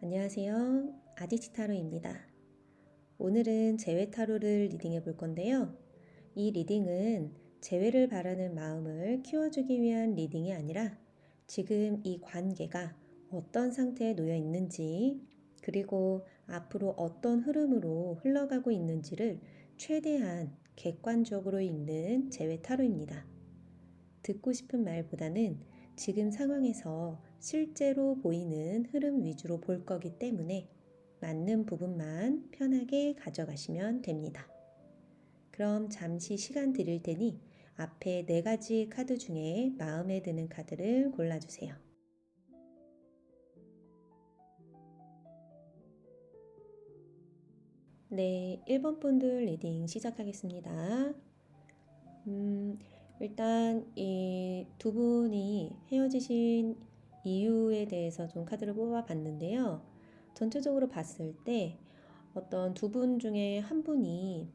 안녕하세요. 아디치타로입니다. 오늘은 재회타로를 리딩해 볼 건데요. 이 리딩은 재회를 바라는 마음을 키워주기 위한 리딩이 아니라 지금 이 관계가 어떤 상태에 놓여 있는지 그리고 앞으로 어떤 흐름으로 흘러가고 있는지를 최대한 객관적으로 읽는 재회타로입니다. 듣고 싶은 말보다는 지금 상황에서 실제로 보이는 흐름 위주로 볼 거기 때문에 맞는 부분만 편하게 가져가시면 됩니다. 그럼 잠시 시간 드릴 테니 앞에 4가지 카드 중에 마음에 드는 카드를 골라주세요. 네, 1번 분들 리딩 시작하겠습니다. 일단 이 두 분이 헤어지신 이유에 대해서 좀 카드를 뽑아봤는데요. 전체적으로 봤을 때 어떤 두 분 중에 한 분이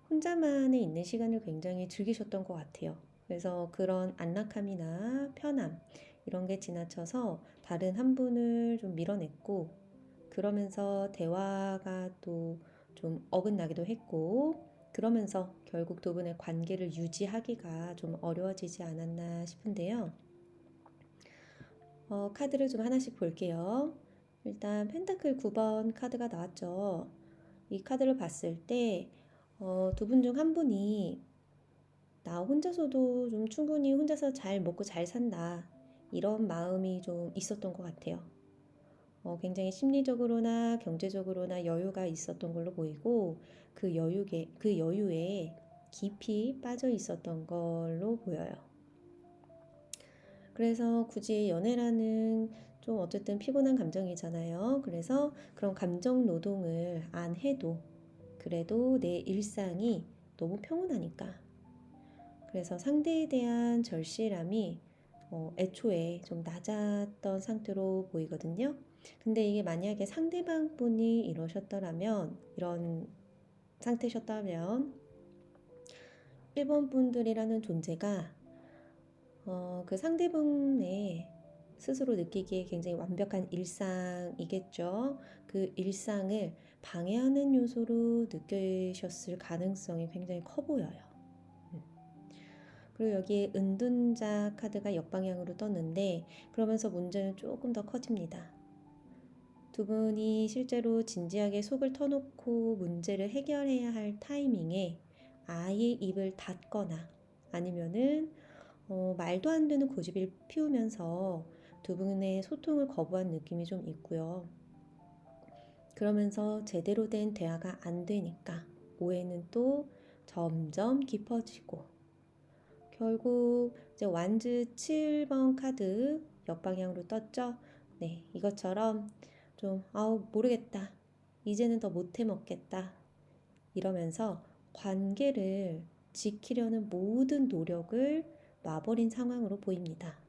혼자만에 있는 시간을 굉장히 즐기셨던 것 같아요. 그래서 그런 안락함이나 편함 이런 게 지나쳐서 다른 한 분을 좀 밀어냈고 그러면서 대화가 또 좀 어긋나기도 했고 그러면서 결국 두 분의 관계를 유지하기가 좀 어려워지지 않았나 싶은데요. 카드를 좀 하나씩 볼게요. 일단 펜타클 9번 카드가 나왔죠. 이 카드를 봤을 때 두 분 중 한 분이 나 혼자서도 좀 충분히 혼자서 잘 먹고 잘 산다 이런 마음이 좀 있었던 것 같아요. 굉장히 심리적으로나 경제적으로나 여유가 있었던 걸로 보이고 그 여유에 깊이 빠져 있었던 걸로 보여요. 그래서 굳이 연애라는 좀 어쨌든 피곤한 감정이잖아요. 그래서 그런 감정 노동을 안 해도 그래도 내 일상이 너무 평온하니까. 그래서 상대에 대한 절실함이 애초에 좀 낮았던 상태로 보이거든요. 근데 이게 만약에 상대방 분이 이런 상태셨다면 1번 분들이라는 존재가 그 상대분의 스스로 느끼기에 굉장히 완벽한 일상이겠죠. 그 일상을 방해하는 요소로 느끼셨을 가능성이 굉장히 커 보여요. 그리고 여기에 은둔자 카드가 역방향으로 떴는데 그러면서 문제는 조금 더 커집니다. 두 분이 실제로 진지하게 속을 터놓고 문제를 해결해야 할 타이밍에 아예 입을 닫거나 아니면은 말도 안 되는 고집을 피우면서 두 분의 소통을 거부한 느낌이 좀 있고요. 그러면서 제대로 된 대화가 안 되니까 오해는 또 점점 깊어지고 결국 이제 완즈 7번 카드 역방향으로 떴죠. 네, 이것처럼 좀 모르겠다. 이제는 더 못해 먹겠다. 이러면서 관계를 지키려는 모든 노력을 놔버린 상황으로 보입니다.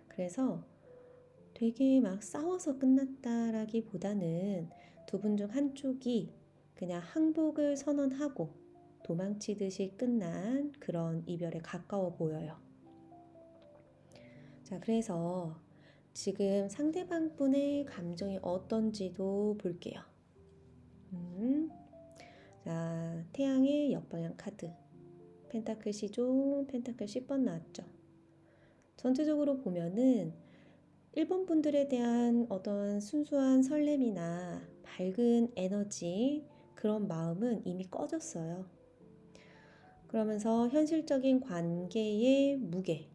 그래서 되게 막 싸워서 끝났다라기보다는 두 분 중 한쪽이 그냥 항복을 선언하고 도망치듯이 끝난 그런 이별에 가까워 보여요. 자, 그래서 지금 상대방 분의 감정이 어떤지도 볼게요. 자, 태양의 역방향 카드. 펜타클 C조, 펜타클 10번 나왔죠. 전체적으로 보면은 1번 분들에 대한 어떤 순수한 설렘이나 밝은 에너지, 그런 마음은 이미 꺼졌어요. 그러면서 현실적인 관계의 무게,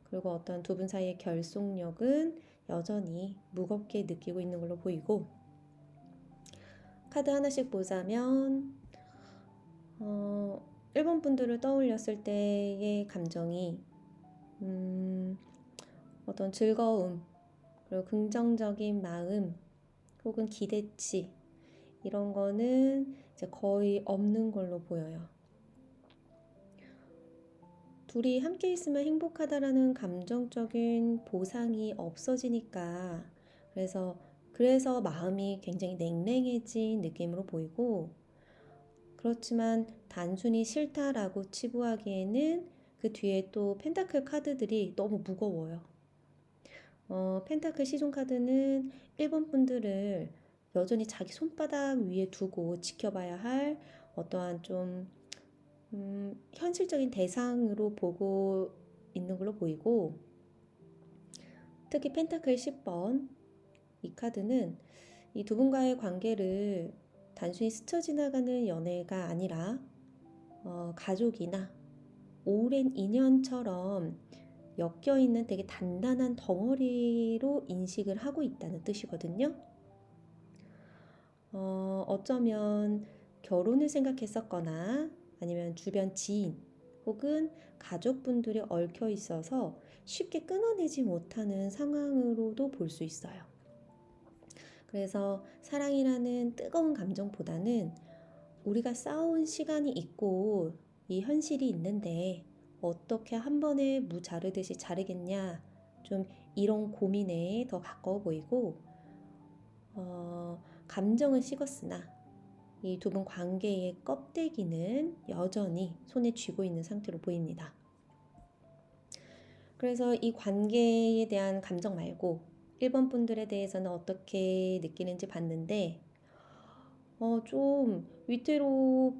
그리고 어떤 두 분 사이의 결속력은 여전히 무겁게 느끼고 있는 걸로 보이고, 카드 하나씩 보자면 1번 분들을 떠올렸을 때의 감정이 어떤 즐거움, 그리고 긍정적인 마음, 혹은 기대치 이런 거는 이제 거의 없는 걸로 보여요. 둘이 함께 있으면 행복하다라는 감정적인 보상이 없어지니까 그래서 마음이 굉장히 냉랭해진 느낌으로 보이고 그렇지만 단순히 싫다라고 치부하기에는 그 뒤에 또 펜타클 카드들이 너무 무거워요. 펜타클 시종 카드는 1번 분들을 여전히 자기 손바닥 위에 두고 지켜봐야 할 어떠한 좀 현실적인 대상으로 보고 있는 걸로 보이고, 특히 펜타클 10번 이 카드는 이 두 분과의 관계를 단순히 스쳐 지나가는 연애가 아니라 가족이나 오랜 인연처럼 엮여 있는 되게 단단한 덩어리로 인식을 하고 있다는 뜻이거든요. 어쩌면 결혼을 생각했었거나 아니면 주변 지인 혹은 가족분들이 얽혀 있어서 쉽게 끊어내지 못하는 상황으로도 볼 수 있어요. 그래서 사랑이라는 뜨거운 감정보다는 우리가 싸운 시간이 있고 이 현실이 있는데 어떻게 한 번에 무 자르듯이 자르겠냐, 좀 이런 고민에 더 가까워 보이고, 감정은 식었으나 이 두 분 관계의 껍데기는 여전히 손에 쥐고 있는 상태로 보입니다. 그래서 이 관계에 대한 감정 말고 1번 분들에 대해서는 어떻게 느끼는지 봤는데, 좀 위태로워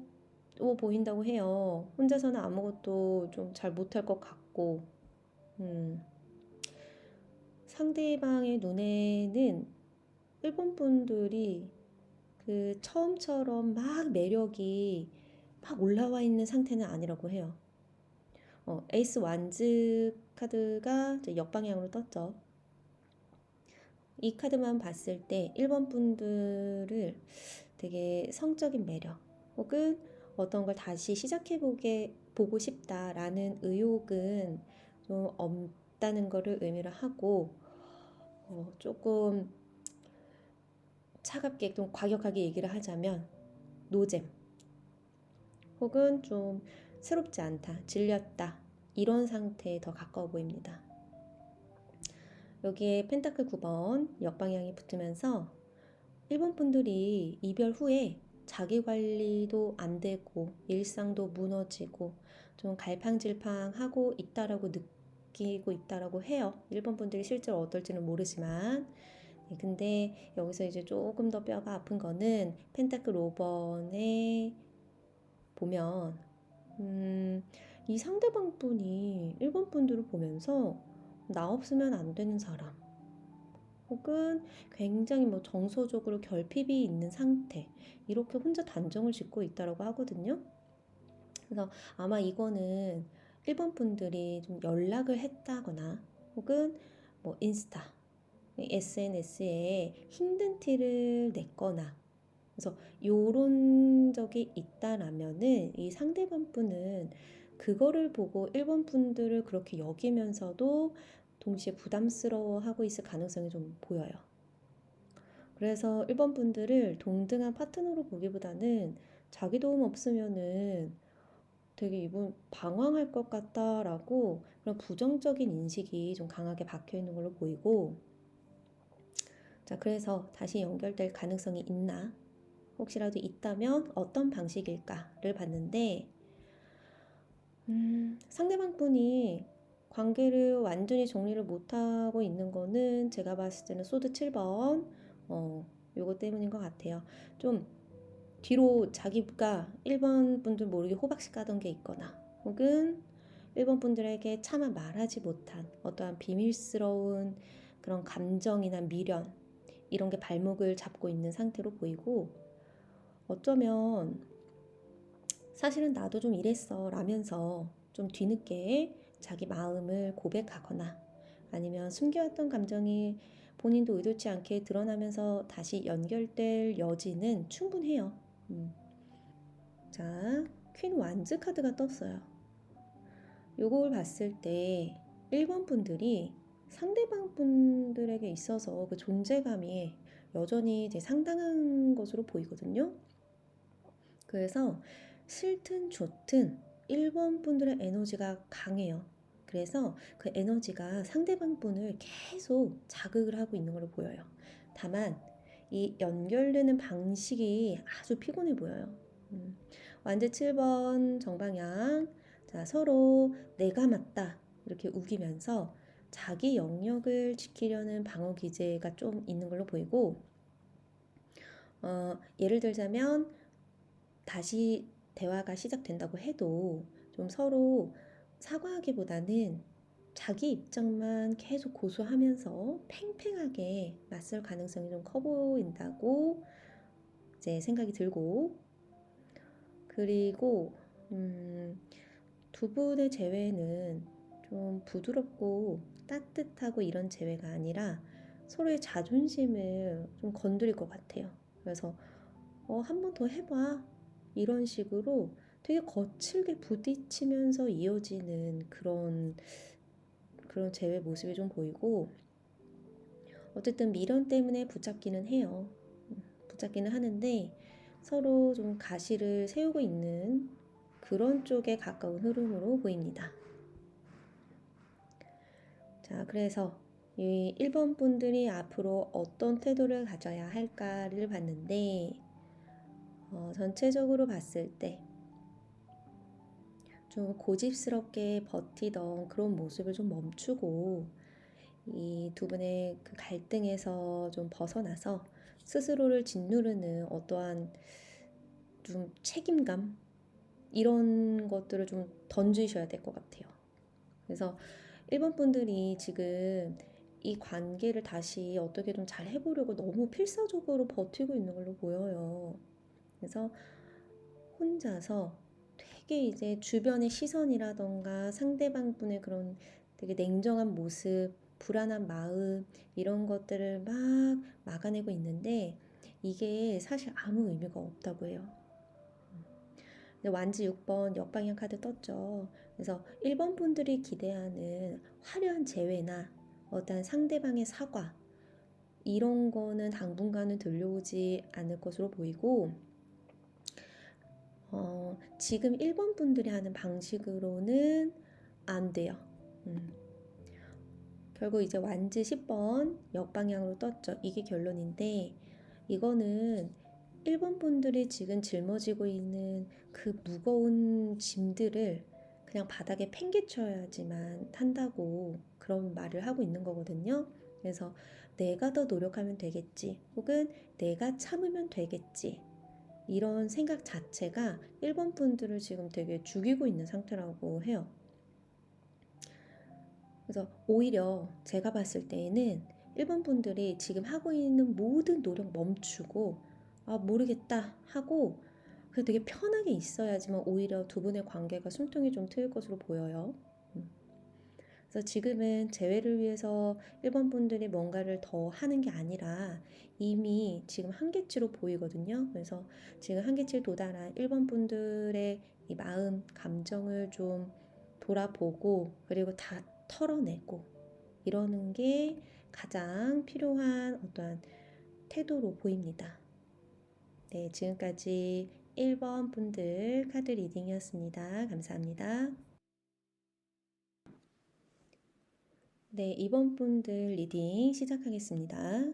보인다고 해요. 혼자서는 아무것도 좀 잘 못할 것 같고, 상대방의 눈에는 1번 분들이 그 처음처럼 막 매력이 막 올라와 있는 상태는 아니라고 해요. 에이스 완즈 카드가 이제 역방향으로 떴죠. 이 카드만 봤을 때 1번 분들을 되게 성적인 매력 혹은 어떤 걸 다시 보고 싶다라는 의욕은 좀 없다는 거를 의미를 하고, 조금 차갑게 좀 과격하게 얘기를 하자면 노잼 혹은 좀 새롭지 않다, 질렸다, 이런 상태에 더 가까워 보입니다. 여기에 펜타클 9번 역방향이 붙으면서 1번 분들이 이별 후에 자기 관리도 안 되고 일상도 무너지고 좀 갈팡질팡하고 있다라고 느끼고 있다라고 해요. 1번 분들이 실제로 어떨지는 모르지만, 근데 여기서 이제 조금 더 뼈가 아픈 거는 펜타클 5번에 보면 이 상대방 분이 1번 분들을 보면서 나 없으면 안 되는 사람 혹은 굉장히 뭐 정서적으로 결핍이 있는 상태, 이렇게 혼자 단정을 짓고 있다고 하거든요. 그래서 아마 이거는 1번 분들이 좀 연락을 했다거나 혹은 뭐 인스타, SNS에 힘든 티를 냈거나, 그래서 요런 적이 있다라면은 이 상대방 분은 그거를 보고 1번 분들을 그렇게 여기면서도 동시에 부담스러워하고 있을 가능성이 좀 보여요. 그래서 1번 분들을 동등한 파트너로 보기보다는 자기 도움 없으면은 되게 이분 방황할 것 같다라고 그런 부정적인 인식이 좀 강하게 박혀 있는 걸로 보이고, 자, 그래서 다시 연결될 가능성이 있나? 혹시라도 있다면 어떤 방식일까를 봤는데, 상대방 분이 관계를 완전히 정리를 못하고 있는 거는 제가 봤을 때는 소드 7번, 요거 때문인 것 같아요. 좀 뒤로 자기가 1번 분들 모르게 호박씨 까던 게 있거나 혹은 1번 분들에게 차마 말하지 못한 어떠한 비밀스러운 그런 감정이나 미련, 이런 게 발목을 잡고 있는 상태로 보이고, 어쩌면 사실은 나도 좀 이랬어 라면서 좀 뒤늦게 자기 마음을 고백하거나 아니면 숨겨왔던 감정이 본인도 의도치 않게 드러나면서 다시 연결될 여지는 충분해요. 자, 퀸 완즈 카드가 떴어요. 요걸 봤을 때 1번 분들이 상대방 분들에게 있어서 그 존재감이 여전히 이제 상당한 것으로 보이거든요. 그래서 싫든 좋든 1번 분들의 에너지가 강해요. 그래서 그 에너지가 상대방 분을 계속 자극을 하고 있는 걸로 보여요. 다만 이 연결되는 방식이 아주 피곤해 보여요. 완제 7번 정방향. 자, 서로 내가 맞다 이렇게 우기면서 자기 영역을 지키려는 방어 기제가 좀 있는 걸로 보이고, 예를 들자면 다시 대화가 시작된다고 해도 좀 서로 사과하기보다는 자기 입장만 계속 고수하면서 팽팽하게 맞설 가능성이 좀 커 보인다고 이제 생각이 들고, 그리고 두 분의 재회는 좀 부드럽고 따뜻하고 이런 재회가 아니라 서로의 자존심을 좀 건드릴 것 같아요. 그래서 한 번 더 해봐, 이런 식으로 되게 거칠게 부딪히면서 이어지는 그런 재회 모습이 좀 보이고, 어쨌든 미련 때문에 붙잡기는 해요. 붙잡기는 하는데 서로 좀 가시를 세우고 있는 그런 쪽에 가까운 흐름으로 보입니다. 자, 그래서 이 1번 분들이 앞으로 어떤 태도를 가져야 할까를 봤는데, 전체적으로 봤을 때 좀 고집스럽게 버티던 그런 모습을 좀 멈추고 이 두 분의 그 갈등에서 좀 벗어나서 스스로를 짓누르는 어떠한 좀 책임감, 이런 것들을 좀 던지셔야 될 것 같아요. 그래서 1번 분들이 지금 이 관계를 다시 어떻게 좀 잘 해보려고 너무 필사적으로 버티고 있는 걸로 보여요. 그래서 혼자서 되게 이제 주변의 시선이라던가 상대방 분의 그런 되게 냉정한 모습, 불안한 마음, 이런 것들을 막 막아내고 있는데 이게 사실 아무 의미가 없다고 해요. 완지 6번 역방향 카드 떴죠. 그래서 1번 분들이 기대하는 화려한 재회나 어떤 상대방의 사과, 이런 거는 당분간은 들려오지 않을 것으로 보이고, 지금 1번 분들이 하는 방식으로는 안 돼요. 결국 이제 완지 10번 역방향으로 떴죠. 이게 결론인데, 이거는 1번 분들이 지금 짊어지고 있는 그 무거운 짐들을 그냥 바닥에 팽개쳐야지만 한다고 그런 말을 하고 있는 거거든요. 그래서 내가 더 노력하면 되겠지, 혹은 내가 참으면 되겠지, 이런 생각 자체가 1번 분들을 지금 되게 죽이고 있는 상태라고 해요. 그래서 오히려 제가 봤을 때에는 1번 분들이 지금 하고 있는 모든 노력 멈추고, 모르겠다 하고 그냥 되게 편하게 있어야지만 오히려 두 분의 관계가 숨통이 좀 트일 것으로 보여요. 그래서 지금은 재회를 위해서 1번 분들이 뭔가를 더 하는 게 아니라 이미 지금 한계치로 보이거든요. 그래서 지금 한계치에 도달한 1번 분들의 이 마음, 감정을 좀 돌아보고, 그리고 다 털어내고 이러는 게 가장 필요한 어떠한 태도로 보입니다. 네, 지금까지 1번 분들 카드 리딩이었습니다. 감사합니다. 네, 2번 분들 리딩 시작하겠습니다.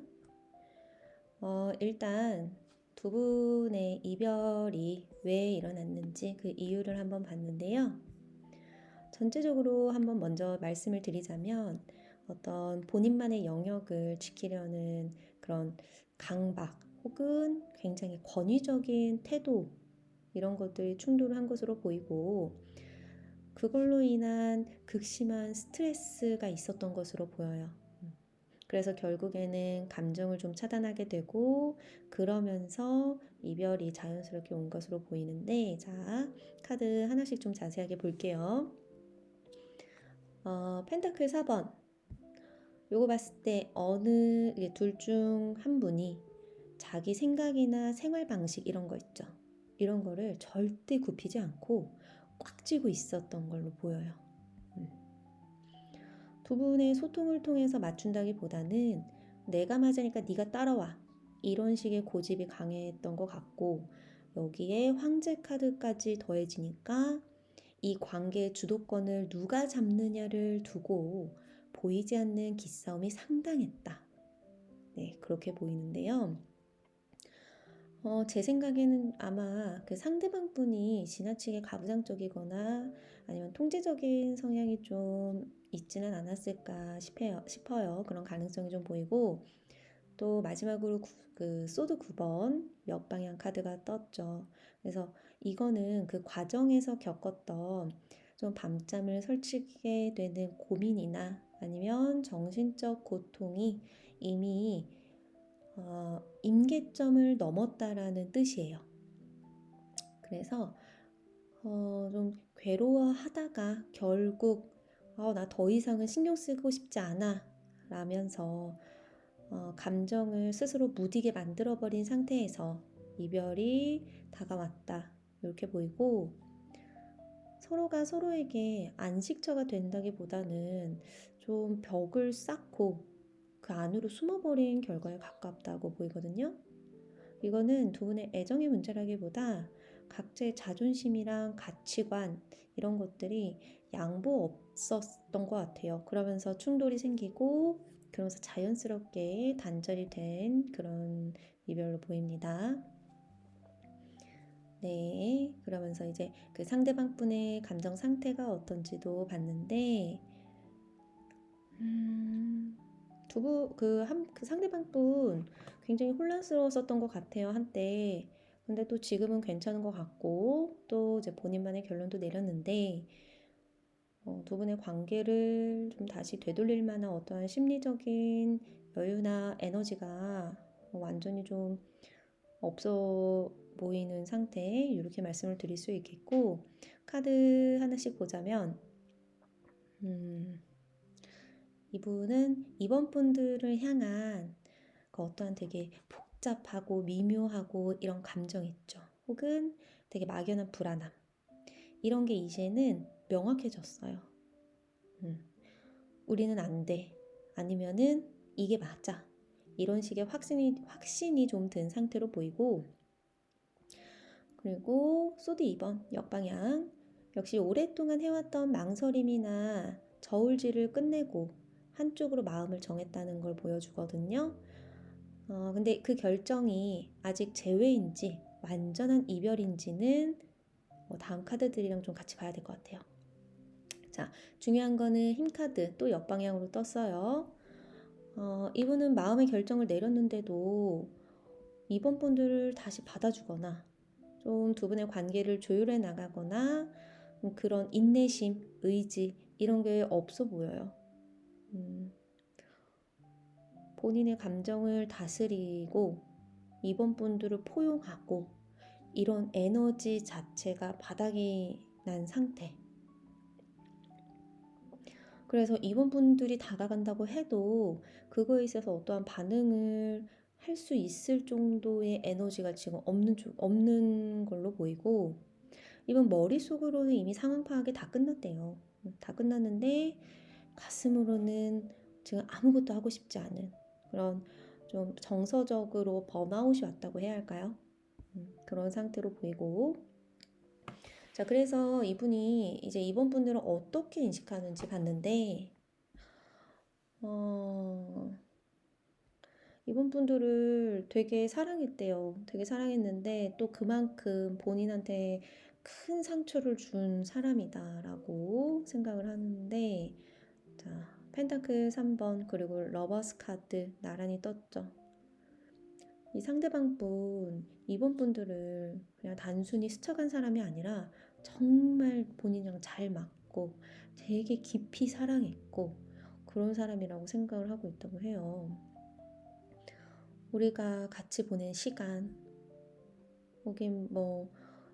일단 두 분의 이별이 왜 일어났는지 그 이유를 한번 봤는데요. 전체적으로 한번 먼저 말씀을 드리자면, 어떤 본인만의 영역을 지키려는 그런 강박 혹은 굉장히 권위적인 태도, 이런 것들이 충돌한 것으로 보이고, 그걸로 인한 극심한 스트레스가 있었던 것으로 보여요. 그래서 결국에는 감정을 좀 차단하게 되고, 그러면서 이별이 자연스럽게 온 것으로 보이는데, 자, 카드 하나씩 좀 자세하게 볼게요. 펜타클 4번. 요거 봤을 때 어느 둘 중 한 분이 자기 생각이나 생활 방식, 이런 거 있죠. 이런 거를 절대 굽히지 않고 꽉 쥐고 있었던 걸로 보여요. 두 분의 소통을 통해서 맞춘다기보다는 내가 맞으니까 네가 따라와, 이런 식의 고집이 강했던 것 같고, 여기에 황제 카드까지 더해지니까 이 관계의 주도권을 누가 잡느냐를 두고 보이지 않는 기싸움이 상당했다. 네, 그렇게 보이는데요. 제 생각에는 아마 그 상대방 분이 지나치게 가부장적이거나 아니면 통제적인 성향이 좀 있지는 않았을까 싶어요. 그런 가능성이 좀 보이고, 또 마지막으로 그 소드 9번 역방향 카드가 떴죠. 그래서 이거는 그 과정에서 겪었던 좀 밤잠을 설치게 되는 고민이나 아니면 정신적 고통이 이미 임계점을 넘었다라는 뜻이에요. 그래서 좀 괴로워하다가 결국 나 더 이상은 신경 쓰고 싶지 않아 라면서 감정을 스스로 무디게 만들어버린 상태에서 이별이 다가왔다 이렇게 보이고, 서로가 서로에게 안식처가 된다기보다는 좀 벽을 쌓고 그 안으로 숨어버린 결과에 가깝다고 보이거든요. 이거는 두 분의 애정의 문제라기보다 각자의 자존심이랑 가치관 이런 것들이 양보 없었던 것 같아요. 그러면서 충돌이 생기고 그러면서 자연스럽게 단절이 된 그런 이별로 보입니다. 네, 그러면서 이제 그 상대방 분의 감정 상태가 어떤지도 봤는데, 그 상대방 분 굉장히 혼란스러웠었던 것 같아요, 한때. 근데 또 지금은 괜찮은 것 같고, 또 이제 본인만의 결론도 내렸는데, 두 분의 관계를 좀 다시 되돌릴 만한 어떠한 심리적인 여유나 에너지가 완전히 좀 없어 보이는 상태, 이렇게 말씀을 드릴 수 있겠고, 카드 하나씩 보자면, 이분은 이번 분들을 향한 그 어떠한 되게 복잡하고 미묘하고 이런 감정 있죠. 혹은 되게 막연한 불안함. 이런 게 이제는 명확해졌어요. 우리는 안 돼. 아니면은 이게 맞아. 이런 식의 확신이 좀 든 상태로 보이고, 그리고 소드 2번 역방향. 역시 오랫동안 해왔던 망설임이나 저울질을 끝내고 한쪽으로 마음을 정했다는 걸 보여주거든요. 근데 그 결정이 아직 재회인지 완전한 이별인지는 다음 카드들이랑 좀 같이 봐야 될 것 같아요. 자, 중요한 거는 힘 카드 또 역방향으로 떴어요. 이분은 마음의 결정을 내렸는데도 이번 분들을 다시 받아주거나 좀 두 분의 관계를 조율해 나가거나 그런 인내심, 의지 이런 게 없어 보여요. 본인의 감정을 다스리고 이번 분들을 포용하고 이런 에너지 자체가 바닥이 난 상태. 그래서 이번 분들이 다가간다고 해도 그거에 있어서 어떠한 반응을 할 수 있을 정도의 에너지가 지금 없는 걸로 보이고, 이번 머릿속으로는 이미 상황 파악이 다 끝났대요. 다 끝났는데 가슴으로는 지금 아무것도 하고 싶지 않은 그런 좀 정서적으로 번아웃이 왔다고 해야 할까요? 그런 상태로 보이고, 자, 그래서 이분이 이제 이번 분들은 어떻게 인식하는지 봤는데, 이번 분들을 되게 사랑했대요. 되게 사랑했는데 또 그만큼 본인한테 큰 상처를 준 사람이다라고 생각을 하는데, 자, 펜타클 3번 그리고 러버스 카드 나란히 떴죠. 이 상대방 분, 이번 분들을 그냥 단순히 스쳐간 사람이 아니라 정말 본인이랑 잘 맞고 되게 깊이 사랑했고 그런 사람이라고 생각을 하고 있다고 해요. 우리가 같이 보낸 시간, 혹은 뭐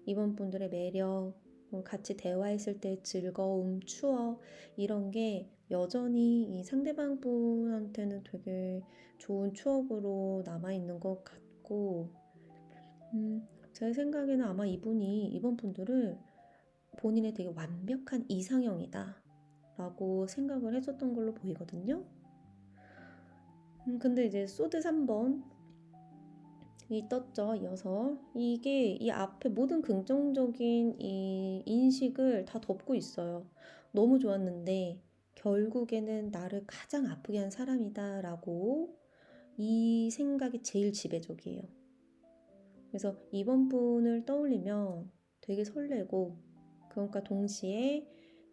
이번 분들의 매력, 같이 대화했을 때 즐거움, 추억 이런 게 여전히 이 상대방 분한테는 되게 좋은 추억으로 남아있는 것 같고, 제 생각에는 아마 이번 분들을 본인의 되게 완벽한 이상형이다 라고 생각을 했었던 걸로 보이거든요. 근데 이제 소드 3번 이 떴죠. 이어서 이게 이 앞에 모든 긍정적인 이 인식을 다 덮고 있어요. 너무 좋았는데 결국에는 나를 가장 아프게 한 사람이다 라고 이 생각이 제일 지배적이에요. 그래서 이번 분을 떠올리면 되게 설레고, 그러니까 동시에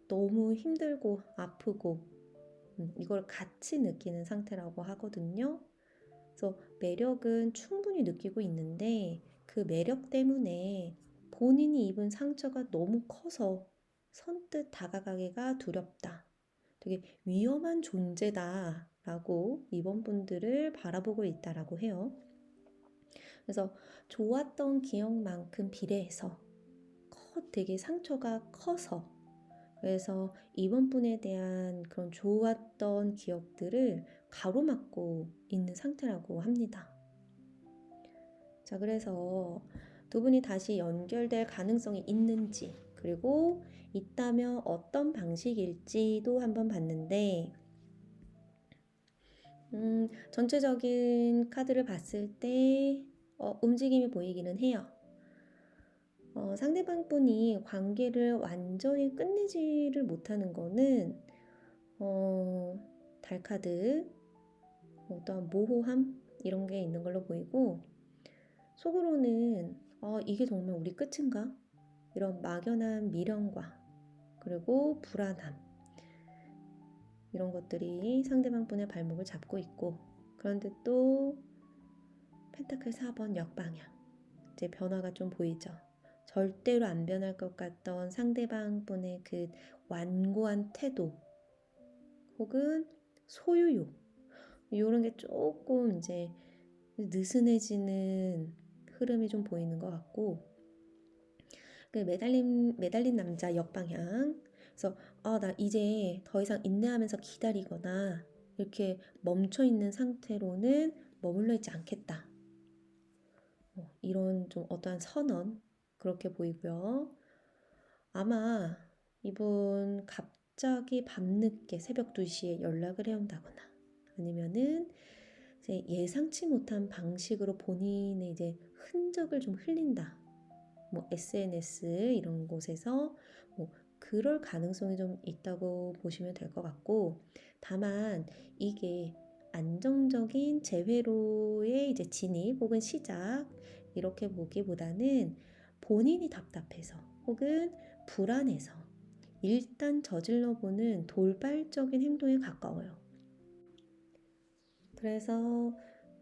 너무 힘들고 아프고, 이걸 같이 느끼는 상태라고 하거든요. 그래서 매력은 충분히 느끼고 있는데 그 매력 때문에 본인이 입은 상처가 너무 커서 선뜻 다가가기가 두렵다. 되게 위험한 존재다라고 이번 분들을 바라보고 있다라고 해요. 그래서 좋았던 기억만큼 비례해서 되게 상처가 커서, 그래서 이번 분에 대한 그런 좋았던 기억들을 가로막고 있는 상태라고 합니다. 자, 그래서 두 분이 다시 연결될 가능성이 있는지, 그리고 있다면 어떤 방식일지도 한번 봤는데, 전체적인 카드를 봤을 때 움직임이 보이기는 해요. 상대방 분이 관계를 완전히 끝내지를 못하는 거는 달카드, 어떠한 모호함 이런 게 있는 걸로 보이고, 속으로는 이게 정말 우리 끝인가? 이런 막연한 미련과 그리고 불안함, 이런 것들이 상대방 분의 발목을 잡고 있고, 그런데 또 펜타클 4번 역방향, 이제 변화가 좀 보이죠. 절대로 안 변할 것 같던 상대방 분의 그 완고한 태도 혹은 소유욕, 이런 게 조금 이제 느슨해지는 흐름이 좀 보이는 것 같고, 그 매달린 남자 역방향. 그래서 나 이제 더 이상 인내하면서 기다리거나 이렇게 멈춰 있는 상태로는 머물러 있지 않겠다. 이런 좀 어떠한 선언, 그렇게 보이고요. 아마 이분 갑자기 밤늦게 새벽 2시에 연락을 해온다거나, 아니면은 이제 예상치 못한 방식으로 본인의 이제 흔적을 좀 흘린다. 뭐 SNS 이런 곳에서 뭐 그럴 가능성이 좀 있다고 보시면 될 것 같고, 다만 이게 안정적인 재회로의 이제 진입 혹은 시작, 이렇게 보기보다는 본인이 답답해서 혹은 불안해서 일단 저질러 보는 돌발적인 행동에 가까워요. 그래서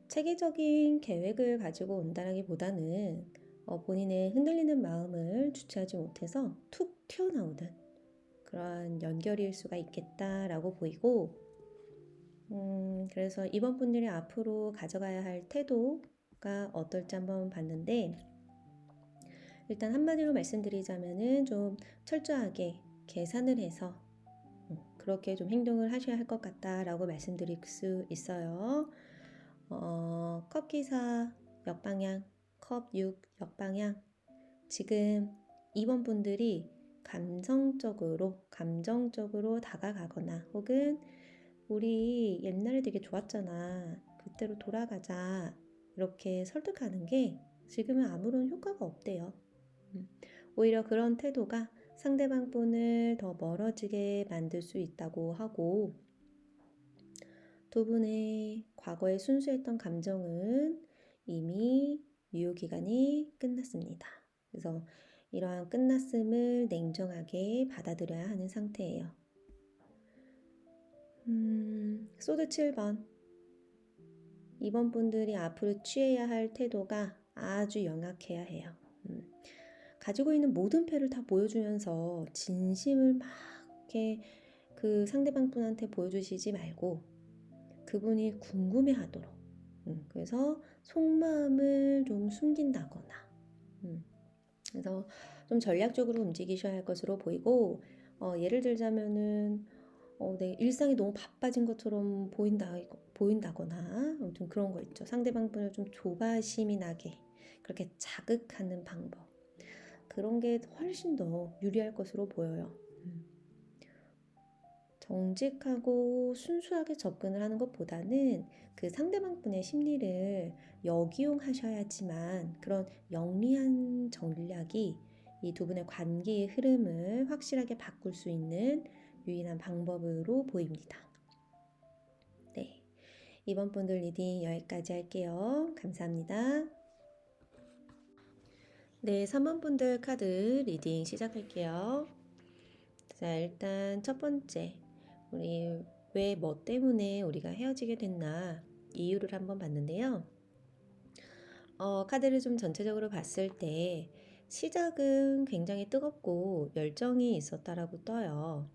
체계적인 계획을 가지고 온다라기보다는 본인의 흔들리는 마음을 주체하지 못해서 툭 튀어나오는 그러한 연결일 수가 있겠다라고 보이고, 그래서 이번 분들이 앞으로 가져가야 할 태도가 어떨지 한번 봤는데, 일단 한마디로 말씀드리자면은 좀 철저하게 계산을 해서 그렇게 좀 행동을 하셔야 할 것 같다라고 말씀드릴 수 있어요. 컵 기사 역방향, 컵 6 역방향. 지금 이번 분들이 감정적으로 다가가거나 혹은 우리 옛날에 되게 좋았잖아, 그때로 돌아가자, 이렇게 설득하는 게 지금은 아무런 효과가 없대요. 오히려 그런 태도가 상대방 분을 더 멀어지게 만들 수 있다고 하고, 두 분의 과거에 순수했던 감정은 이미 유효기간이 끝났습니다. 그래서 이러한 끝났음을 냉정하게 받아들여야 하는 상태예요. 소드 7번. 이번 분들이 앞으로 취해야 할 태도가 아주 영악해야 해요. 가지고 있는 모든 패를 다 보여주면서 진심을 막 이렇게 그 상대방 분한테 보여주시지 말고, 그분이 궁금해하도록, 그래서 속마음을 좀 숨긴다거나, 그래서 좀 전략적으로 움직이셔야 할 것으로 보이고, 예를 들자면은 내 일상이 너무 바빠진 것처럼 보인다거나, 아무튼 그런 거 있죠. 상대방 분을 좀 조바심이 나게 그렇게 자극하는 방법, 그런 게 훨씬 더 유리할 것으로 보여요. 정직하고 순수하게 접근을 하는 것보다는 그 상대방 분의 심리를 역이용하셔야지만, 그런 영리한 전략이 이 두 분의 관계의 흐름을 확실하게 바꿀 수 있는 유일한 방법으로 보입니다. 네, 이번 분들 리딩 여기까지 할게요. 감사합니다. 네, 3번 분들 카드 리딩 시작할게요. 자, 일단 첫 번째, 우리 왜 뭐 때문에 우리가 헤어지게 됐나 이유를 한번 봤는데요. 카드를 좀 전체적으로 봤을 때 시작은 굉장히 뜨겁고 열정이 있었다라고 떠요.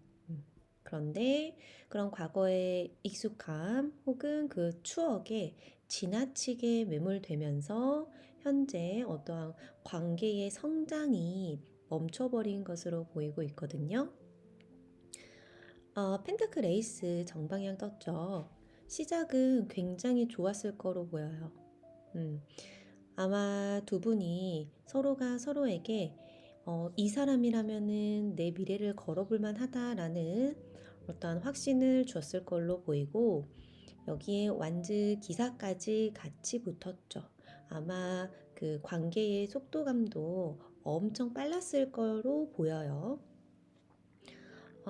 그런데 그런 과거의 익숙함 혹은 그 추억에 지나치게 매몰되면서 현재 어떠한 관계의 성장이 멈춰버린 것으로 보이고 있거든요. 펜타클 에이스 정방향 떴죠. 시작은 굉장히 좋았을 거로 보여요. 음, 아마 두 분이 서로가 서로에게 이 사람이라면은 내 미래를 걸어볼 만하다라는 어떠한 확신을 줬을 걸로 보이고 여기에 완즈 기사까지 같이 붙었죠. 아마 그 관계의 속도감도 엄청 빨랐을 거로 보여요.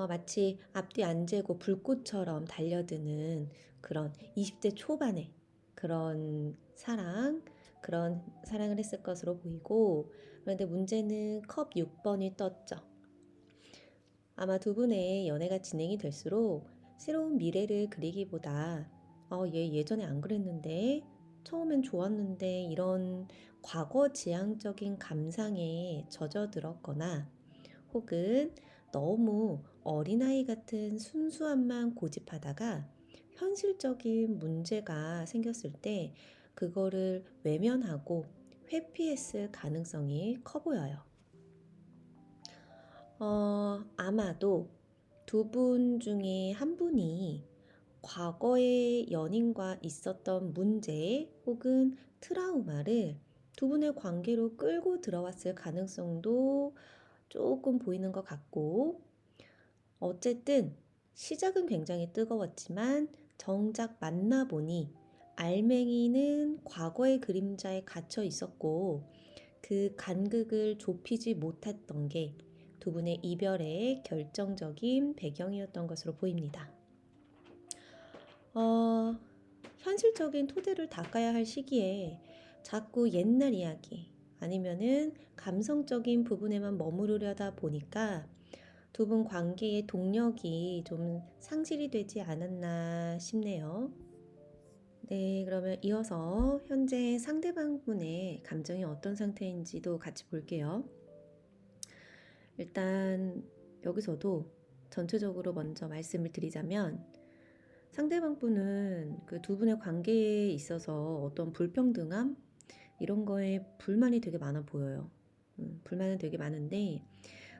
마치 앞뒤 안 재고 불꽃처럼 달려드는 그런 20대 초반의 그런 사랑을 했을 것으로 보이고, 그런데 문제는 컵 6번이 떴죠. 아마 두 분의 연애가 진행이 될수록 새로운 미래를 그리기보다 얘 예전에 안 그랬는데 처음엔 좋았는데 이런 과거 지향적인 감상에 젖어들었거나 혹은 너무 어린아이 같은 순수함만 고집하다가 현실적인 문제가 생겼을 때 그거를 외면하고 회피했을 가능성이 커 보여요. 아마도 두 분 중에 한 분이 과거의 연인과 있었던 문제 혹은 트라우마를 두 분의 관계로 끌고 들어왔을 가능성도 조금 보이는 것 같고, 어쨌든 시작은 굉장히 뜨거웠지만 정작 만나보니 알맹이는 과거의 그림자에 갇혀 있었고 그 간극을 좁히지 못했던 게 두 분의 이별의 결정적인 배경이었던 것으로 보입니다. 현실적인 토대를 닦아야 할 시기에 자꾸 옛날 이야기 아니면은 감성적인 부분에만 머무르려다 보니까 두 분 관계의 동력이 좀 상실이 되지 않았나 싶네요. 네, 그러면 이어서 현재 상대방 분의 감정이 어떤 상태인지도 같이 볼게요. 일단 여기서도 전체적으로 먼저 말씀을 드리자면 상대방 분은 그 두 분의 관계에 있어서 어떤 불평등함 이런 거에 불만이 되게 많아 보여요. 불만은 되게 많은데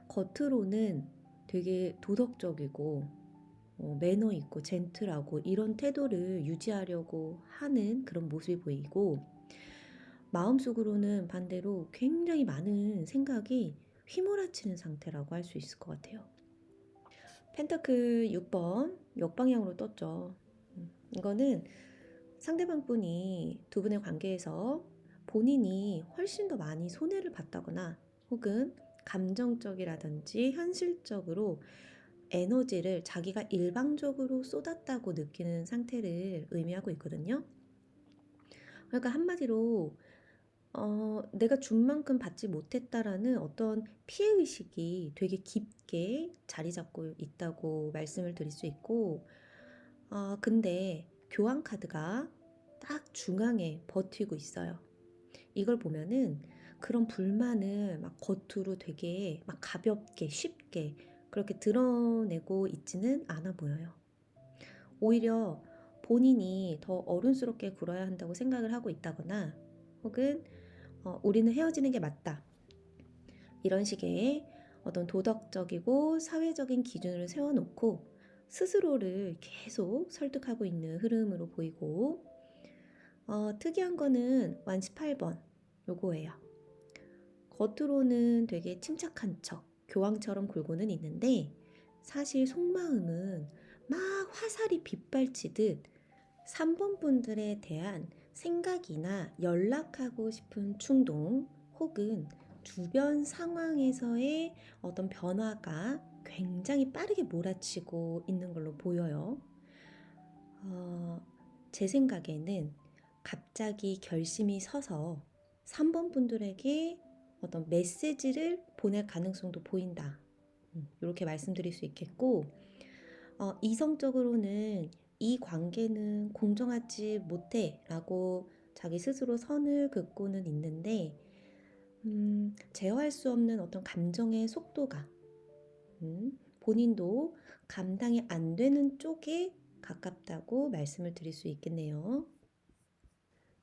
겉으로는 되게 도덕적이고 매너 있고 젠틀하고 이런 태도를 유지하려고 하는 그런 모습이 보이고 마음속으로는 반대로 굉장히 많은 생각이 휘몰아치는 상태라고 할 수 있을 것 같아요. 펜타클 6번 역방향으로 떴죠. 이거는 상대방 분이 두 분의 관계에서 본인이 훨씬 더 많이 손해를 봤다거나 혹은 감정적이라든지 현실적으로 에너지를 자기가 일방적으로 쏟았다고 느끼는 상태를 의미하고 있거든요. 그러니까 한마디로 내가 준 만큼 받지 못했다라는 어떤 피해의식이 되게 깊게 자리 잡고 있다고 말씀을 드릴 수 있고, 근데 교환 카드가 딱 중앙에 버티고 있어요. 이걸 보면은 그런 불만을 막 겉으로 되게 막 가볍게 쉽게 그렇게 드러내고 있지는 않아 보여요. 오히려 본인이 더 어른스럽게 굴어야 한다고 생각을 하고 있다거나 혹은 우리는 헤어지는 게 맞다. 이런 식의 어떤 도덕적이고 사회적인 기준을 세워놓고 스스로를 계속 설득하고 있는 흐름으로 보이고 특이한 거는 완 18번 요거예요. 겉으로는 되게 침착한 척 교황처럼 굴고는 있는데 사실 속마음은 막 화살이 빗발치듯 3번 분들에 대한 생각이나 연락하고 싶은 충동 혹은 주변 상황에서의 어떤 변화가 굉장히 빠르게 몰아치고 있는 걸로 보여요. 제 생각에는 갑자기 결심이 서서 3번 분들에게 어떤 메시지를 보낼 가능성도 보인다. 이렇게 말씀드릴 수 있겠고, 이성적으로는 이 관계는 공정하지 못해 라고 자기 스스로 선을 긋고는 있는데, 제어할 수 없는 어떤 감정의 속도가 본인도 감당이 안 되는 쪽에 가깝다고 말씀을 드릴 수 있겠네요.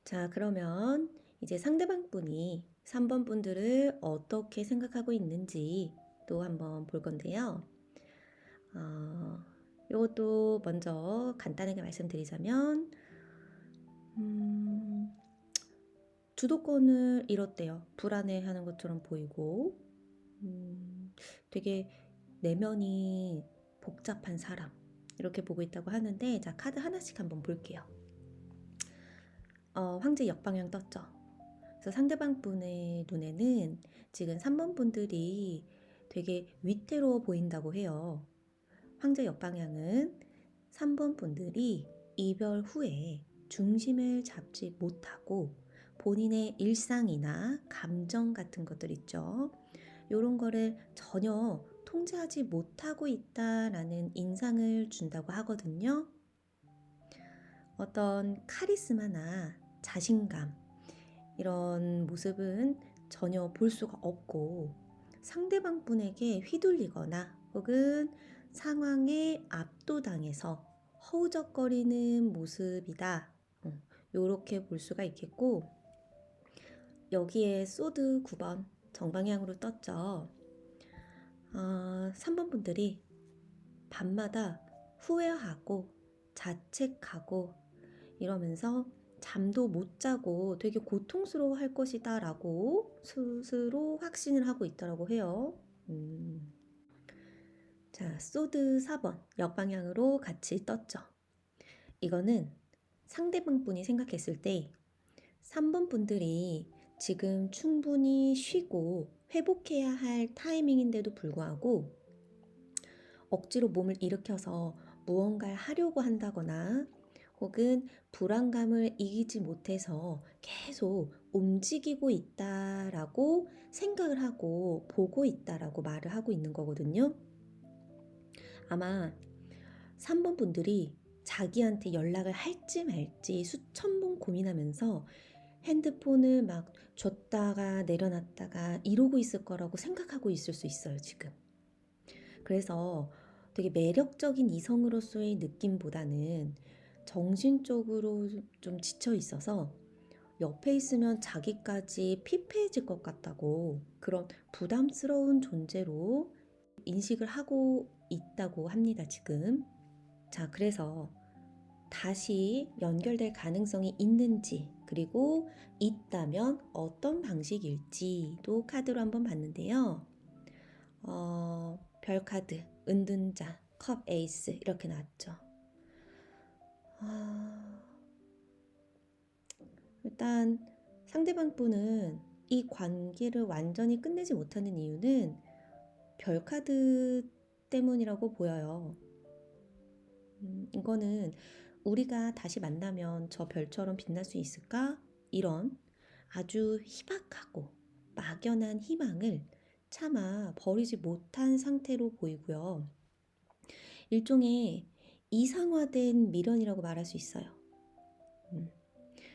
자, 그러면 이제 상대방 분이 3번 분들을 어떻게 생각하고 있는지 또 한번 볼 건데요. 이것도 먼저 간단하게 말씀드리자면, 주도권을 잃었대요. 불안해하는 것처럼 보이고, 되게 내면이 복잡한 사람, 이렇게 보고 있다고 하는데, 자, 카드 하나씩 한번 볼게요. 황제 역방향 떴죠. 그래서 상대방 분의 눈에는 지금 3번 분들이 되게 위태로워 보인다고 해요. 황제 역방향은 3번 분들이 이별 후에 중심을 잡지 못하고 본인의 일상이나 감정 같은 것들 있죠. 이런 거를 전혀 통제하지 못하고 있다라는 인상을 준다고 하거든요. 어떤 카리스마나 자신감 이런 모습은 전혀 볼 수가 없고 상대방 분에게 휘둘리거나 혹은 상황에 압도당해서 허우적거리는 모습이다. 이렇게 볼 수가 있겠고, 여기에 소드 9번 정방향으로 떴죠. 3번 분들이 밤마다 후회하고 자책하고 이러면서 잠도 못 자고 되게 고통스러워 할 것이다 라고 스스로 확신을 하고 있더라고 해요. 자, 소드 4번 역방향으로 같이 떴죠. 이거는 상대방 분이 생각했을 때 3번 분들이 지금 충분히 쉬고 회복해야 할 타이밍인데도 불구하고 억지로 몸을 일으켜서 무언가를 하려고 한다거나 혹은 불안감을 이기지 못해서 계속 움직이고 있다라고 생각을 하고 보고 있다라고 말을 하고 있는 거거든요. 아마 3번 분들이 자기한테 연락을 할지 말지 수천 번 고민하면서 핸드폰을 막 줬다가 내려놨다가 이러고 있을 거라고 생각하고 있을 수 있어요, 지금. 그래서 되게 매력적인 이성으로서의 느낌보다는 정신적으로 좀 지쳐 있어서 옆에 있으면 자기까지 피폐해질 것 같다고 그런 부담스러운 존재로 인식을 하고 있다고 합니다, 지금. 자, 그래서 다시 연결될 가능성이 있는지, 그리고 있다면 어떤 방식일지도 카드로 한번 봤는데요. 별 카드, 은둔자, 컵 에이스 이렇게 나왔죠. 일단 상대방 분은 이 관계를 완전히 끝내지 못하는 이유는 별 카드 때문이라고 보여요. 이거는 우리가 다시 만나면 저 별처럼 빛날 수 있을까? 이런 아주 희박하고 막연한 희망을 차마 버리지 못한 상태로 보이고요. 일종의 이상화된 미련이라고 말할 수 있어요.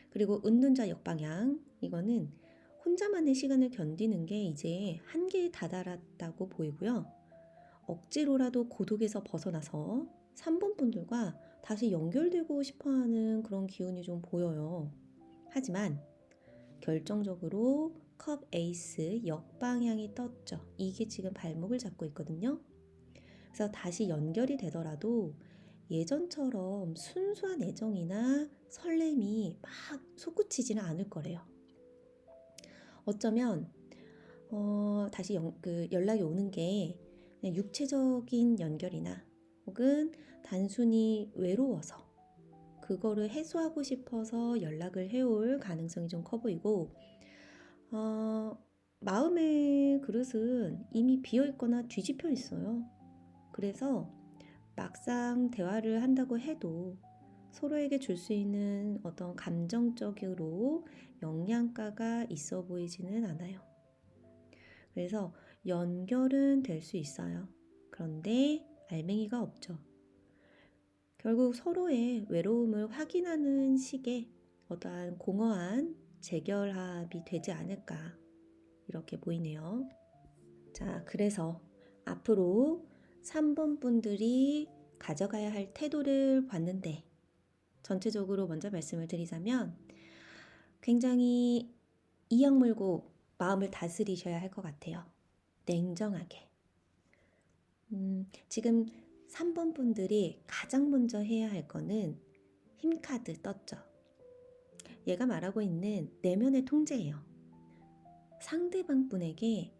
그리고 은둔자 역방향, 이거는 혼자만의 시간을 견디는 게 이제 한계에 다다랐다고 보이고요. 억지로라도 고독에서 벗어나서 3번 분들과 다시 연결되고 싶어하는 그런 기운이 좀 보여요. 하지만 결정적으로 컵 에이스 역방향이 떴죠. 이게 지금 발목을 잡고 있거든요. 그래서 다시 연결이 되더라도 예전처럼 순수한 애정이나 설렘이 막 솟구치지는 않을 거래요. 어쩌면 다시 연락이 오는 게 그냥 육체적인 연결이나 혹은 단순히 외로워서 그거를 해소하고 싶어서 연락을 해올 가능성이 좀 커 보이고, 마음의 그릇은 이미 비어있거나 뒤집혀 있어요. 그래서 막상 대화를 한다고 해도 서로에게 줄 수 있는 어떤 감정적으로 영양가가 있어 보이지는 않아요. 그래서 연결은 될 수 있어요. 그런데 알맹이가 없죠. 결국 서로의 외로움을 확인하는 식의 어떠한 공허한 재결합이 되지 않을까 이렇게 보이네요. 자, 그래서 앞으로 3번 분들이 가져가야 할 태도를 봤는데 전체적으로 먼저 말씀을 드리자면 굉장히 이악 물고 마음을 다스리셔야 할 것 같아요. 냉정하게. 지금 3번 분들이 가장 먼저 해야 할 거는 힘카드 떴죠. 얘가 말하고 있는 내면의 통제예요. 상대방 분에게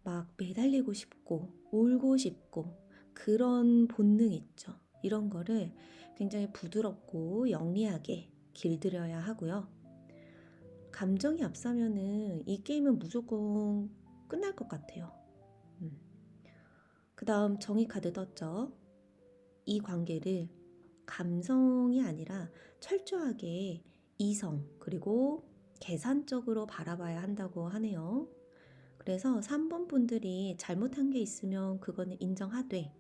막 매달리고 싶고 울고 싶고 그런 본능 있죠. 이런 거를 굉장히 부드럽고 영리하게 길들여야 하고요. 감정이 앞서면은 이 게임은 무조건 끝날 것 같아요. 그 다음 정의 카드 떴죠. 이 관계를 감성이 아니라 철저하게 이성 그리고 계산적으로 바라봐야 한다고 하네요. 그래서 3번 분들이 잘못한 게 있으면 그거는 인정하되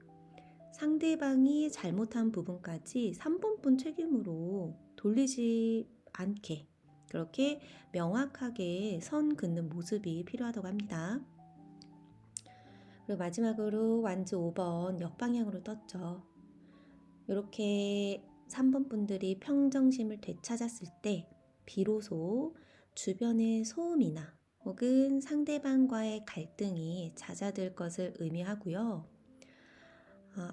상대방이 잘못한 부분까지 3번 분 책임으로 돌리지 않게 그렇게 명확하게 선 긋는 모습이 필요하다고 합니다. 그리고 마지막으로 완즈 5번 역방향으로 떴죠. 이렇게 3번 분들이 평정심을 되찾았을 때 비로소 주변의 소음이나 혹은 상대방과의 갈등이 잦아들 것을 의미하고요.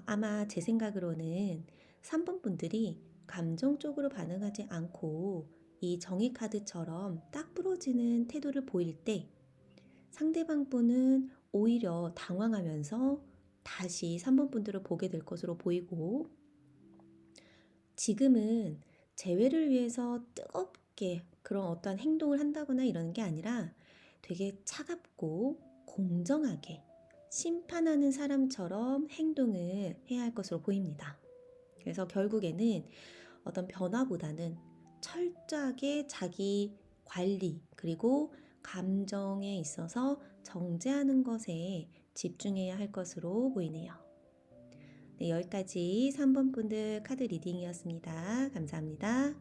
아마 제 생각으로는 3번 분들이 감정적으로 반응하지 않고 이 정의 카드처럼 딱 부러지는 태도를 보일 때 상대방 분은 오히려 당황하면서 다시 3번 분들을 보게 될 것으로 보이고 지금은 재회를 위해서 뜨겁게 그런 어떠한 행동을 한다거나 이러는 게 아니라 되게 차갑고 공정하게 심판하는 사람처럼 행동을 해야 할 것으로 보입니다. 그래서 결국에는 어떤 변화보다는 철저하게 자기 관리 그리고 감정에 있어서 정제하는 것에 집중해야 할 것으로 보이네요. 네, 여기까지 3번 분들 카드 리딩이었습니다. 감사합니다.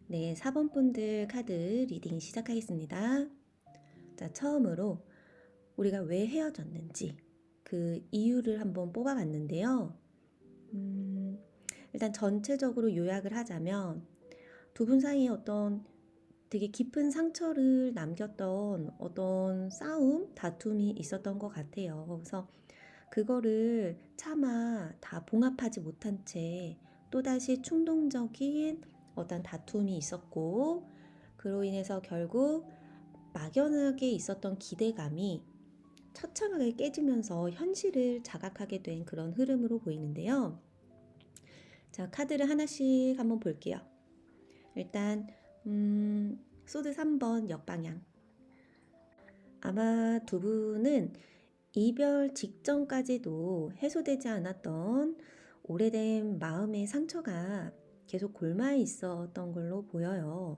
네, 4번 분들 카드 리딩 시작하겠습니다. 자, 처음으로 우리가 왜 헤어졌는지 그 이유를 한번 뽑아봤는데요. 일단 전체적으로 요약을 하자면 두 분 사이에 어떤 되게 깊은 상처를 남겼던 어떤 싸움, 다툼이 있었던 것 같아요. 그래서 그거를 차마 다 봉합하지 못한 채 또다시 충동적인 어떤 다툼이 있었고 그로 인해서 결국 막연하게 있었던 기대감이 처참하게 깨지면서 현실을 자각하게 된 그런 흐름으로 보이는데요. 자, 카드를 하나씩 한번 볼게요. 일단 소드 3번 역방향. 아마 두 분은 이별 직전까지도 해소되지 않았던 오래된 마음의 상처가 계속 골마에 있었던 걸로 보여요.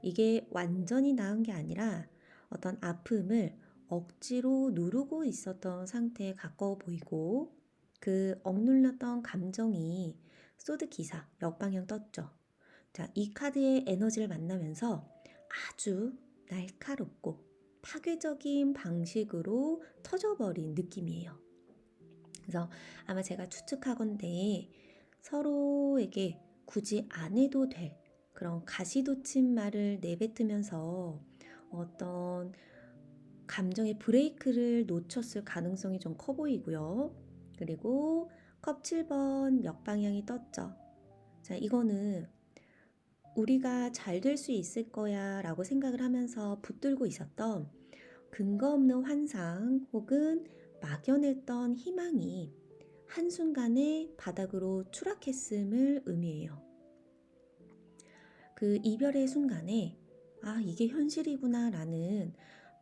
이게 완전히 나은 게 아니라 어떤 아픔을 억지로 누르고 있었던 상태에 가까워 보이고 그 억눌렸던 감정이 소드 기사 역방향 떴죠. 자, 이 카드의 에너지를 만나면서 아주 날카롭고 파괴적인 방식으로 터져버린 느낌이에요. 그래서 아마 제가 추측하건대 서로에게 굳이 안 해도 될 그런 가시돋친 말을 내뱉으면서 어떤 감정의 브레이크를 놓쳤을 가능성이 좀 커 보이고요. 그리고 컵 7번 역방향이 떴죠. 자, 이거는 우리가 잘 될 수 있을 거야 라고 생각을 하면서 붙들고 있었던 근거 없는 환상 혹은 막연했던 희망이 한순간에 바닥으로 추락했음을 의미해요. 그 이별의 순간에 이게 현실이구나 라는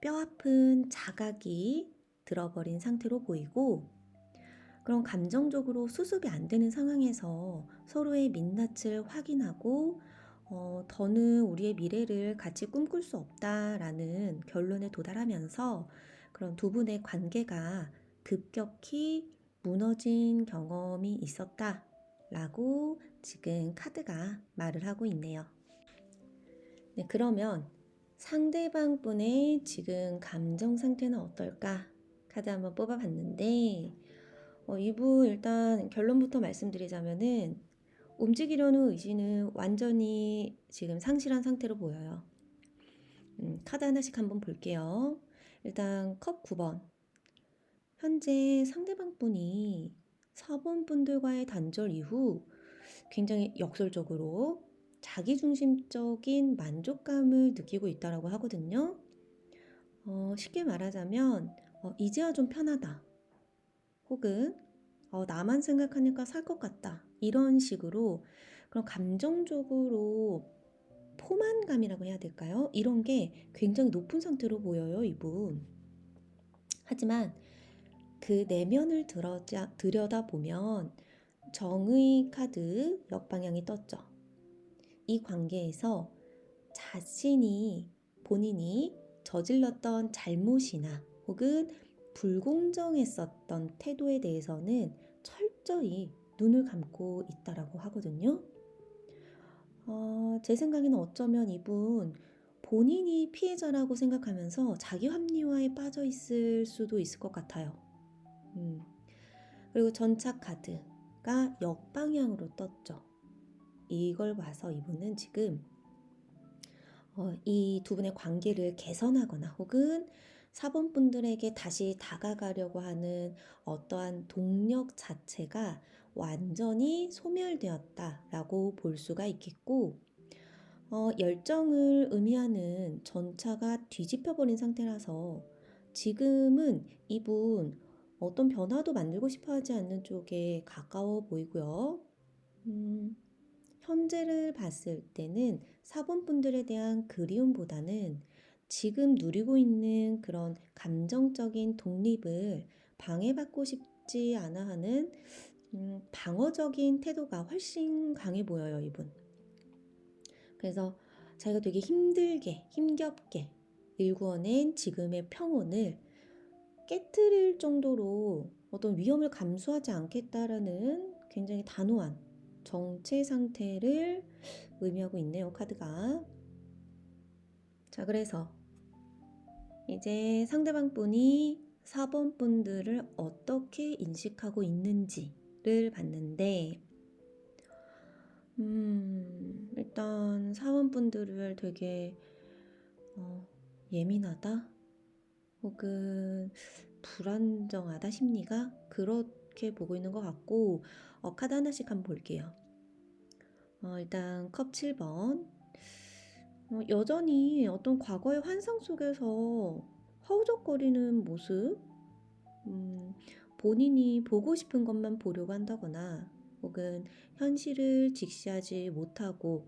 뼈아픈 자각이 들어버린 상태로 보이고 그런 감정적으로 수습이 안 되는 상황에서 서로의 민낯을 확인하고 더는 우리의 미래를 같이 꿈꿀 수 없다라는 결론에 도달하면서 그런 두 분의 관계가 급격히 무너진 경험이 있었다라고 지금 카드가 말을 하고 있네요. 네, 그러면 상대방 분의 지금 감정 상태는 어떨까? 카드 한번 뽑아봤는데, 이분 일단 결론부터 말씀드리자면은 움직이려는 의지는 완전히 지금 상실한 상태로 보여요. 카드 하나씩 한번 볼게요. 일단 컵 9번. 현재 상대방 분이 4번 분들과의 단절 이후 굉장히 역설적으로 자기중심적인 만족감을 느끼고 있다라고 하거든요. 쉽게 말하자면 이제야 좀 편하다. 혹은 나만 생각하니까 살 것 같다. 이런 식으로 그런 감정적으로 포만감이라고 해야 될까요? 이런 게 굉장히 높은 상태로 보여요, 이분. 하지만 그 내면을 들여다보면 정의 카드 역방향이 떴죠. 이 관계에서 본인이 저질렀던 잘못이나 혹은 불공정했었던 태도에 대해서는 철저히 눈을 감고 있다라고 하거든요. 제 생각에는 어쩌면 이분 본인이 피해자라고 생각하면서 자기 합리화에 빠져 있을 수도 있을 것 같아요. 그리고 전차 카드가 역방향으로 떴죠. 이걸 봐서 이분은 지금 이 두 분의 관계를 개선하거나 혹은 사본분들에게 다시 다가가려고 하는 어떠한 동력 자체가 완전히 소멸되었다라고 볼 수가 있겠고, 열정을 의미하는 전차가 뒤집혀버린 상태라서 지금은 이분 어떤 변화도 만들고 싶어 하지 않는 쪽에 가까워 보이고요. 현재를 봤을 때는 사본분들에 대한 그리움보다는 지금 누리고 있는 그런 감정적인 독립을 방해받고 싶지 않아 하는 방어적인 태도가 훨씬 강해 보여요, 이분. 그래서 자기가 되게 힘겹게 일구어낸 지금의 평온을 깨트릴 정도로 어떤 위험을 감수하지 않겠다라는 굉장히 단호한 정체 상태를 의미하고 있네요, 카드가. 자, 그래서 이제 상대방 분이 4번 분들을 어떻게 인식하고 있는지를 봤는데, 일단 4번 분들을 되게 예민하다 혹은 불안정하다 심리가 그렇게 보고 있는 것 같고, 카드 하나씩 한번 볼게요. 일단 컵 7번. 여전히 어떤 과거의 환상 속에서 허우적거리는 모습, 본인이 보고 싶은 것만 보려고 한다거나 혹은 현실을 직시하지 못하고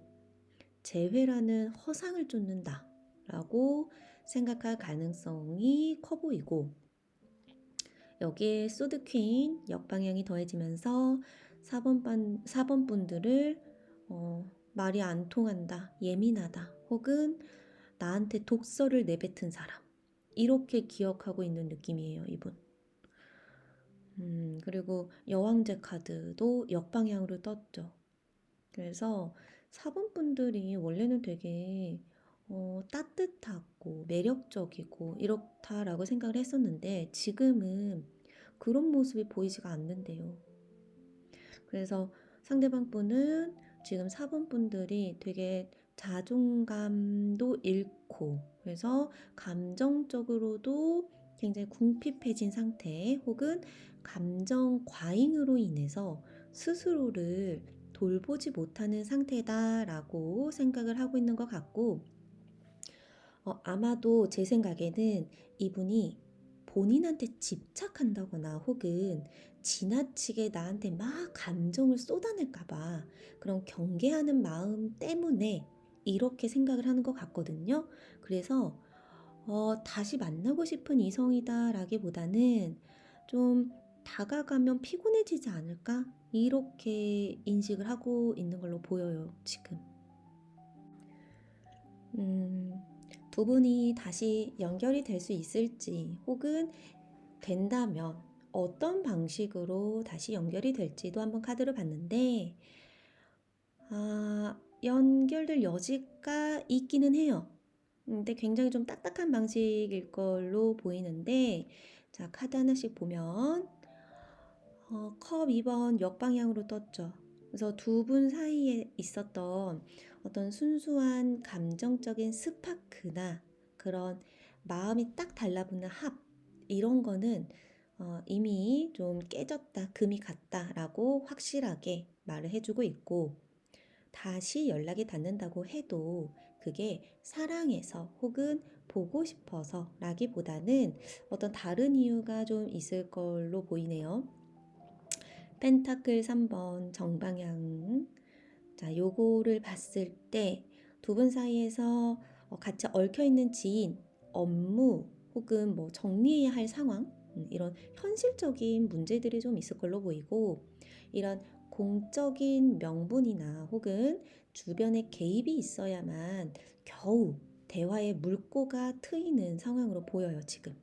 재회라는 허상을 쫓는다 라고 생각할 가능성이 커 보이고, 여기에 소드 퀸 역방향이 더해지면서 4번 분들을 말이 안 통한다, 예민하다, 혹은 나한테 독서를 내뱉은 사람, 이렇게 기억하고 있는 느낌이에요, 이분. 그리고 여왕제 카드도 역방향으로 떴죠. 그래서 4번 분들이 원래는 되게 따뜻하고 매력적이고 이렇다라고 생각을 했었는데 지금은 그런 모습이 보이지가 않는데요. 그래서 상대방 분은 지금 4번 분들이 되게 자존감도 잃고 그래서 감정적으로도 굉장히 궁핍해진 상태 혹은 감정 과잉으로 인해서 스스로를 돌보지 못하는 상태다라고 생각을 하고 있는 것 같고, 아마도 제 생각에는 이분이 본인한테 집착한다거나 혹은 지나치게 나한테 막 감정을 쏟아낼까봐 그런 경계하는 마음 때문에 이렇게 생각을 하는 것 같거든요. 그래서 다시 만나고 싶은 이성이다라기보다는 좀 다가가면 피곤해지지 않을까? 이렇게 인식을 하고 있는 걸로 보여요, 지금. 음, 두 분이 다시 연결이 될 수 있을지, 혹은 된다면 어떤 방식으로 다시 연결이 될지도 한번 카드를 봤는데, 연결될 여지가 있기는 해요. 근데 굉장히 좀 딱딱한 방식일 걸로 보이는데, 자, 카드 하나씩 보면, 컵 2번 역방향으로 떴죠. 그래서 두 분 사이에 있었던 어떤 순수한 감정적인 스파크나 그런 마음이 딱 달라붙는 합, 이런 거는 이미 좀 깨졌다, 금이 갔다라고 확실하게 말을 해주고 있고, 다시 연락이 닿는다고 해도 그게 사랑해서 혹은 보고 싶어서 라기보다는 어떤 다른 이유가 좀 있을 걸로 보이네요. 펜타클 3번 정방향. 자, 요거를 봤을 때 두 분 사이에서 같이 얽혀있는 지인, 업무 혹은 뭐 정리해야 할 상황, 이런 현실적인 문제들이 좀 있을 걸로 보이고, 이런 공적인 명분이나 혹은 주변에 개입이 있어야만 겨우 대화의 물꼬가 트이는 상황으로 보여요, 지금.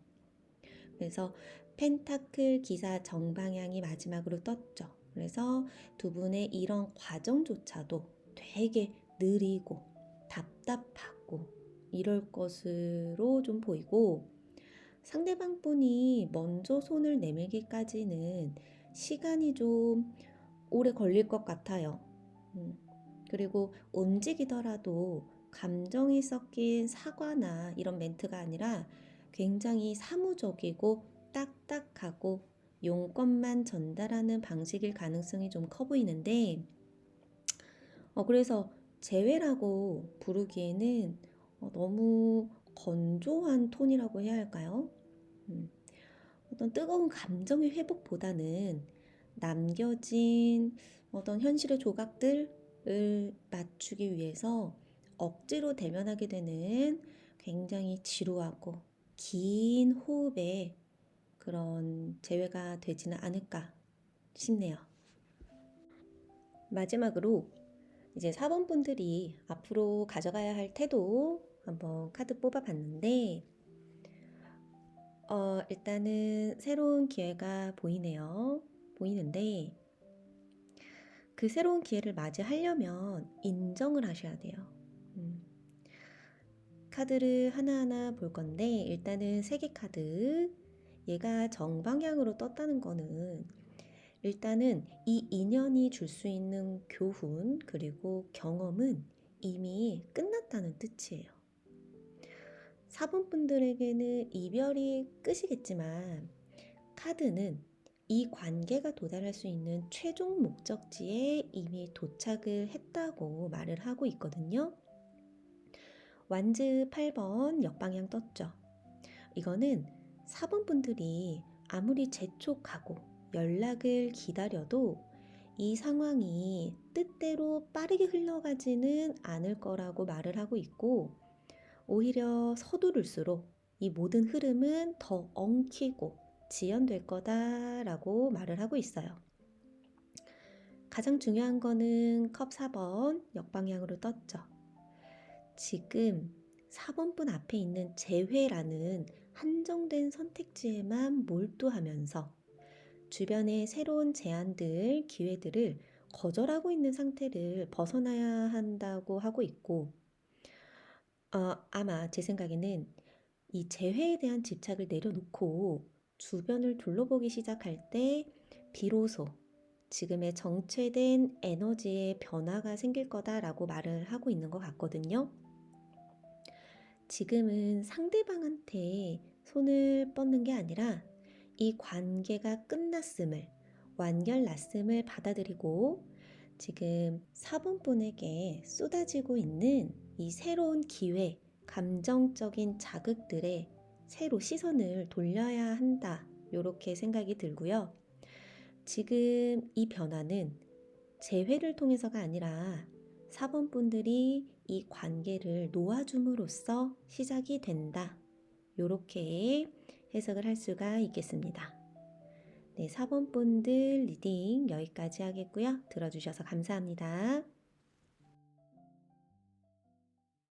그래서 펜타클 기사 정방향이 마지막으로 떴죠. 그래서 두 분의 이런 과정조차도 되게 느리고 답답하고 이럴 것으로 좀 보이고, 상대방 분이 먼저 손을 내밀기까지는 시간이 좀 오래 걸릴 것 같아요. 그리고 움직이더라도 감정이 섞인 사과나 이런 멘트가 아니라 굉장히 사무적이고 딱딱하고 용건만 전달하는 방식일 가능성이 좀 커 보이는데, 그래서 재회라고 부르기에는 너무 건조한 톤이라고 해야 할까요? 어떤 뜨거운 감정의 회복보다는 남겨진 어떤 현실의 조각들을 맞추기 위해서 억지로 대면하게 되는 굉장히 지루하고 긴 호흡의 그런 재회가 되지는 않을까 싶네요. 마지막으로 이제 4번 분들이 앞으로 가져가야 할 태도 한번 카드 뽑아봤는데, 일단은 새로운 기회가 보이는데, 그 새로운 기회를 맞이하려면 인정을 하셔야 돼요. 카드를 하나하나 볼 건데, 일단은 3개 카드, 얘가 정방향으로 떴다는 거는 일단은 이 인연이 줄 수 있는 교훈 그리고 경험은 이미 끝났다는 뜻이에요. 4번 분들에게는 이별이 끝이겠지만, 카드는 이 관계가 도달할 수 있는 최종 목적지에 이미 도착을 했다고 말을 하고 있거든요. 완즈 8번 역방향 떴죠. 이거는 4번 분들이 아무리 재촉하고 연락을 기다려도 이 상황이 뜻대로 빠르게 흘러가지는 않을 거라고 말을 하고 있고, 오히려 서두를수록 이 모든 흐름은 더 엉키고 지연될 거다라고 말을 하고 있어요. 가장 중요한 거는 컵 4번 역방향으로 떴죠. 지금 4번 분 앞에 있는 재회라는 한정된 선택지에만 몰두하면서 주변의 새로운 제안들, 기회들을 거절하고 있는 상태를 벗어나야 한다고 하고 있고, 아마 제 생각에는 이 재회에 대한 집착을 내려놓고 주변을 둘러보기 시작할 때 비로소 지금의 정체된 에너지의 변화가 생길 거다라고 말을 하고 있는 것 같거든요. 지금은 상대방한테 손을 뻗는 게 아니라 이 관계가 끝났음을, 완결났음을 받아들이고 지금 4번 분에게 쏟아지고 있는 이 새로운 기회, 감정적인 자극들에 새로 시선을 돌려야 한다. 이렇게 생각이 들고요. 지금 이 변화는 재회를 통해서가 아니라 4번 분들이 이 관계를 놓아줌으로써 시작이 된다. 이렇게 해석을 할 수가 있겠습니다. 네, 4번 분들 리딩 여기까지 하겠고요. 들어주셔서 감사합니다.